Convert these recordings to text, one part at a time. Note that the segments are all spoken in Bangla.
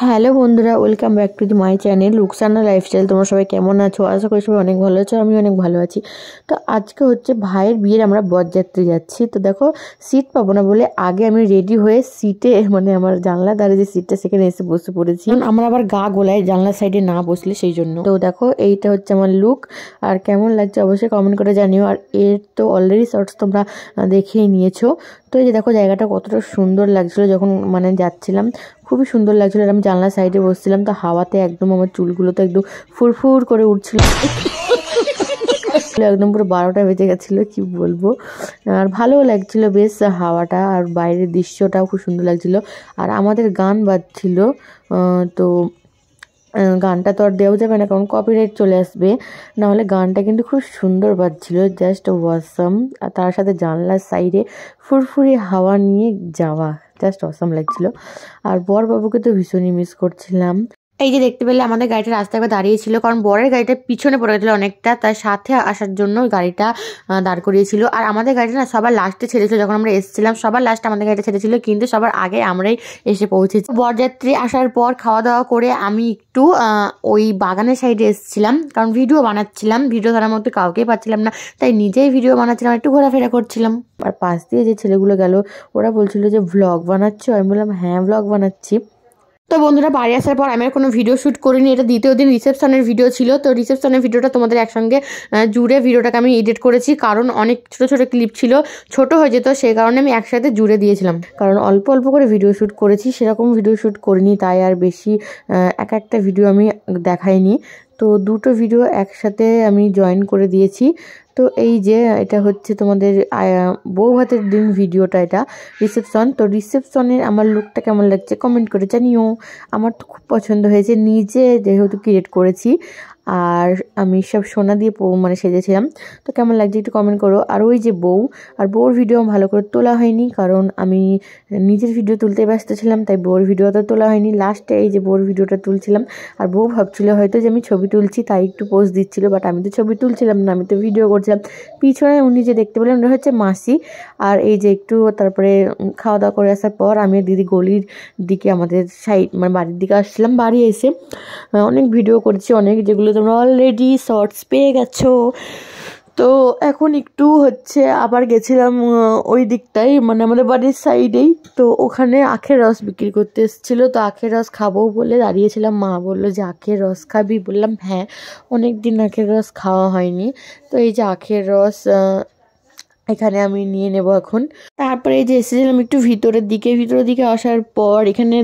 হ্যালো বন্ধুরা, welcome back to the my channel Rukhsana lifestyle. তোমরা সবাই কেমন আছো? আশা করি সবাই অনেক ভালো আছো। আমি অনেক ভালো আছি। তো আজকে হচ্ছে ভাইয়ের বিয়ের আমরা বরযাত্রী যাচ্ছি। তো দেখো, সিট পাবো না বলে আগে আমি রেডি হয়ে সিটে আমার জানলা ধারে যে সিটটা সেখানে এসে বসে পড়েছি। আমার আবার গা গোলায় জানলার সাইডে না বসলে, সেই জন্য। তো দেখো, এইটা হচ্ছে আমার লুক। আর কেমন লাগছে অবশ্যই কমেন্ট করে জানিও। আর এর তো অলরেডি শর্টস তোমরা দেখেই নিয়েছো। তো এই যে দেখো, জায়গাটা কতটা সুন্দর লাগছিল যখন যাচ্ছিলাম, খুবই সুন্দর লাগছিল। আর আমি জানলার সাইডে বসছিলাম, তো হাওয়াতে একদম আমার চুলগুলো তো একদম ফুরফুর করে উঠছিল, একদম পুরো 12টা বেজে গেছিল, কি বলবো। আর ভালোও লাগছিল বেশ হাওয়াটা, আর বাইরের দৃশ্যটাও খুব সুন্দর লাগছিল। আর আমাদের গান বাজছিল, তো গানটা তো আর দেওয়া যাবে না, কারণ কপিরাইট চলে আসবে। নাহলে গানটা কিন্তু খুব সুন্দর বাজছিল, জাস্ট ওয়াসাম। আর তার সাথে জানলার সাইডে ফুরফুরে হাওয়া নিয়ে যাওয়া, জাস্ট অসাম লাগছিল। আর বর বাবুকে তো ভীষণই মিস করছিলাম। এই যে দেখতে পেলে আমাদের গাড়িটা রাস্তায় একবার দাঁড়িয়েছিল, কারণ বরের গাড়িটা পিছনে পড়ে গেছিলো অনেকটা, তার সাথে আসার জন্য গাড়িটা দাঁড় করিয়েছিল। আর আমাদের গাড়িটা না সবার লাস্টে ছেড়েছিল, যখন আমরা এসেছিলাম সবার লাস্টে আমাদের গাড়িটা ছেড়েছিল, কিন্তু সবার আগে আমরাই এসে পৌঁছেছি। বরযাত্রী আসার পর খাওয়া দাওয়া করে আমি একটু ওই বাগানের সাইডে এসেছিলাম, কারণ ভিডিও বানাচ্ছিলাম। ভিডিও ধরার মধ্যে কাউকেই পাচ্ছিলাম না, তাই নিজেই ভিডিও বানাচ্ছিলাম, একটু ঘোরাফেরা করছিলাম। আর পাশ দিয়ে যে ছেলেগুলো গেল, ওরা বলছিল যে ভ্লগ বানাচ্ছো? আমি বললাম হ্যাঁ, ভ্লগ বানাচ্ছি। তো বন্ধুরা, বাড়ি আসার পর আমি আর কোনো ভিডিও শ্যুট করিনি। এটা দ্বিতীয় দিন রিসেপশনের ভিডিও ছিল। তো রিসেপশনের ভিডিওটা তোমাদের একসঙ্গে জুড়ে ভিডিওটাকে আমি এডিট করেছি, কারণ অনেক ছোটো ছোটো ক্লিপ ছিল, ছোট হয়ে যেত, সেই কারণে আমি একসাথে জুড়ে দিয়েছিলাম। কারণ অল্প অল্প করে ভিডিও শ্যুট করেছি, সেরকম ভিডিও শ্যুট করিনি, তাই আর বেশি একটা ভিডিও আমি দেখাইনি। তো দুটো ভিডিও একসাথে আমি জয়েন করে দিয়েছি। তো এই যে এটা হচ্ছে তোমাদের বউ ভাতের দিন ভিডিওটা, এটা রিসেপশন। তো রিসেপশনের আমার লুকটা কেমন লাগছে কমেন্ট করে জানিও। আমার তো খুব পছন্দ হয়েছে, নিজে যেহেতু ক্রিয়েট করেছি, আর আমি সব সোনা দিয়ে সেজেছিলাম। তো কেমন লাগছে একটু কমেন্ট করো। আর ওই যে বউ, আর বউর ভিডিও ভালো করে তোলা হয়নি, কারণ আমি নিজের ভিডিও তুলতে ব্যস্ত ছিলাম, তাই বউর ভিডিওটা তোলা হয়নি। লাস্টে এই যে বউর ভিডিওটা তুলছিলাম, আর বউ ভাবছিল হয়তো যে আমি ছবি তুলছি, তাই একটু পোজ দিচ্ছিল, বাট আমি তো ছবি তুলছিলাম না, আমি তো ভিডিও করছিলাম। পিছনে উনি যে দেখতে পেলেন, উনি হচ্ছে মাসি। আর এই যে একটু তারপরে খাওয়া দাওয়া করে আসার পর আমি দিদি গলির দিকে, আমাদের সাইড বাড়ির দিকে আসছিলাম। বাড়ি এসে অনেক ভিডিও করেছি, অনেক, যেগুলো তোমরা অলরেডি শর্টস পেয়ে গেছো। তো এখন একটু আবার গেছিলাম ওই দিকটাই, আমাদের বাড়ির সাইডেই। তো ওখানে আখের রস বিক্রি করতে এসেছিলো, তো আখের রস খাবো বলে দাঁড়িয়েছিলাম। মা বললো যে আখের রস খাবি? বললাম হ্যাঁ, অনেক দিন আখের রস খাওয়া হয়নি। তো এই যে আখের রস এখানে আমি নিয়ে নেব এখন। তারপরে এই যে এসেছিলাম একটু ভিতরের দিকে আসার পর এখানে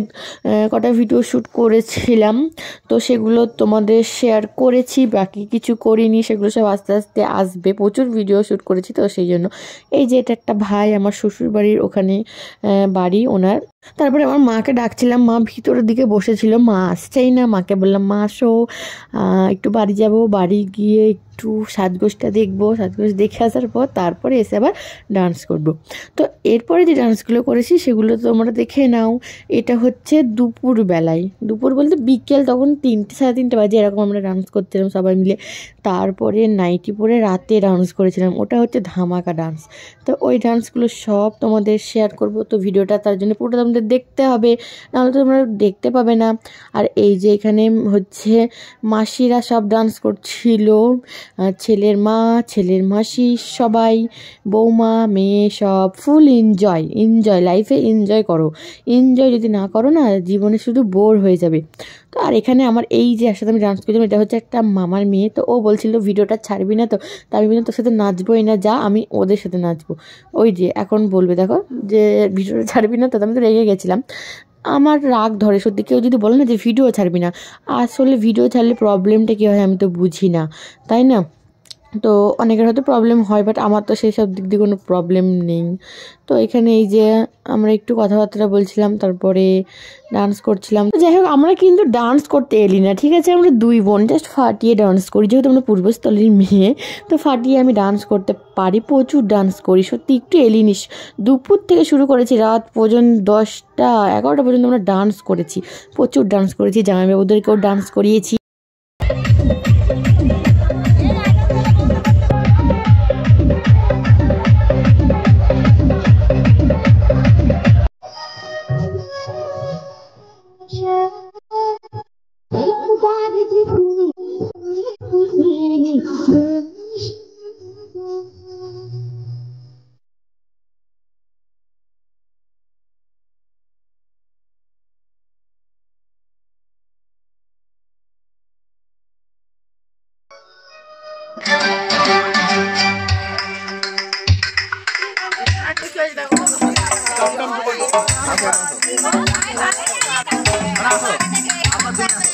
কটা ভিডিও শ্যুট করেছিলাম, তো সেগুলো তোমাদের শেয়ার করেছি, বাকি কিছু করিনি, সেগুলো সব আস্তে আস্তে আসবে। প্রচুর ভিডিও শ্যুট করেছি, তো সেই জন্য। এই যে এটা একটা ভাই, আমার শ্বশুর বাড়ির ওখানে বাড়ি ওনার। তারপরে আমার মাকে ডাকছিলাম, মা ভিতরের দিকে বসেছিল, মা আসছেই না। মাকে বললাম মা আসো, একটু বাড়ি যাব, বাড়ি গিয়ে একটু সাজগোজটা দেখবো, সাজগোজ দেখে আসার পর তারপরে এসে আবার ডান্স করব। তো এরপরে যে ডান্সগুলো করেছি সেগুলো তোমরা দেখে নাও। এটা হচ্ছে দুপুর বেলায়, দুপুর বলতে বিকেল, তখন 3টে 3:30 বাজে, এরকম আমরা ডান্স করছিলাম সবাই মিলে। তারপরে নাইটি পরে রাতে ডান্স করেছিলাম, ওটা হচ্ছে ধামাকা ডান্স। তো ওই ডান্সগুলো সব তোমাদের শেয়ার করব। তো ভিডিওটা তার জন্য পুরোটা তোমাদের দেখতে হবে, নাহলে তো তোমরা দেখতে পাবে না। আর এই যে এখানে মাসিরা সব ডান্স করছিল, ছেলের মা, ছেলের মাসি, সবাই, বৌমা, মেয়ে, সব ফুল এনজয়। লাইফে এনজয় করো। এনজয় যদি না করো না, জীবনে শুধু বোর হয়ে যাবে। তো আর এখানে আমার এই যে একসাথে আমি ডান্স করছিলাম, এটা হচ্ছে একটা মামার মেয়ে। তো ও বলছিল ভিডিওটা ছাড়বি না, তো আমি বললাম তোর সাথে নাচবোই না, যা, আমি ওদের সাথে নাচবো। ওই যে এখন বলবে দেখো যে ভিডিওটা ছাড়বি না, তো আমি তো রেগে গেছিলাম। আমার রাগ ধরে সত্যি, কেউ যদি বলে না যে ভিডিও ছাড়বি না, আসলে ভিডিও ছাড়লে প্রবলেমটা কী হয় আমি তো বুঝি না, তাই না? তো অনেকের হয়তো প্রবলেম হয়, বাট আমার তো সেই সব দিক দিয়ে কোনো প্রবলেম নেই। তো এখানে এই যে আমরা একটু কথাবার্তা বলছিলাম, তারপরে ডান্স করছিলাম। যাই হোক, আমরা কিন্তু ডান্স করতে এলি না, ঠিক আছে? আমরা দুই বোন জাস্ট ফাটিয়ে ডান্স করি, যেহেতু আমরা পূর্বস্থলীর মেয়ে, তো ফাটিয়ে আমি ডান্স করতে পারি, প্রচুর ডান্স করি। সত্যি একটু এলিনিস, দুপুর থেকে শুরু করেছি, রাত পর্যন্ত 10টা 11টা পর্যন্ত আমরা ডান্স করেছি, প্রচুর ডান্স করেছি, জামাইবাবুদেরকেও ডান্স করিয়েছি। Apa